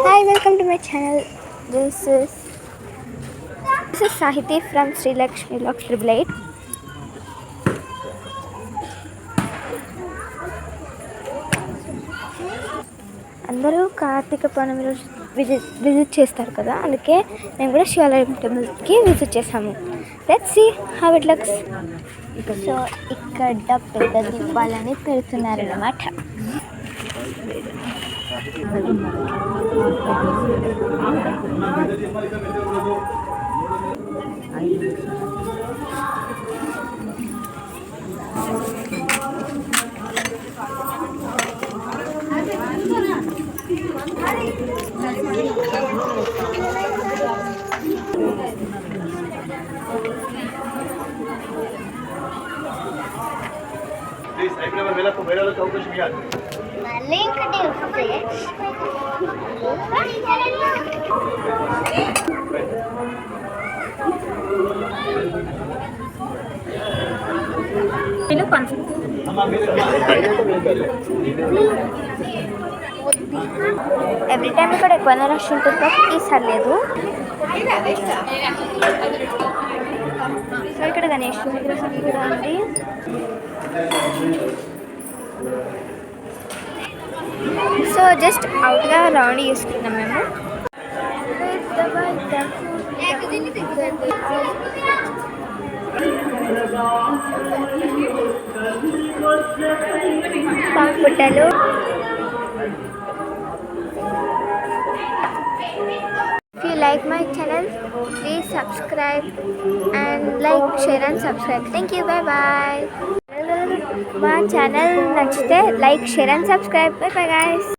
Hi, welcome to my channel. This is Sahiti from Sri Lakshmi Vlogs 888. అందరూ కార్తీక పౌర్ణమి రోజు visit చేస్తారు కదా, అందుకే మేము కూడా శివాలయం టెంపుల్కి విజిట్ చేసాము. Let's see how it looks. So ఇక్కడ పెద్ద దీపాలని పెడుతున్నారన్నమాట. Please, ऐकल्यावर वेळेला चौकशी घ्या. ఎవ్రీ టైం ఇక్కడ ఎక్కువనే రష్ ఉంటుంది, ఈసారి లేదు. సో ఇక్కడ గణేష్ విగ్రహం కూడా ఉంది. సో జస్ట్ అవుట్గా రౌండ్ చేసుకున్నాం మేము. పుట్టలు If you like my channel, please subscribe and like, share and subscribe. Thank you. Bye bye. My channel nachite like, share and subscribe. Bye bye guys.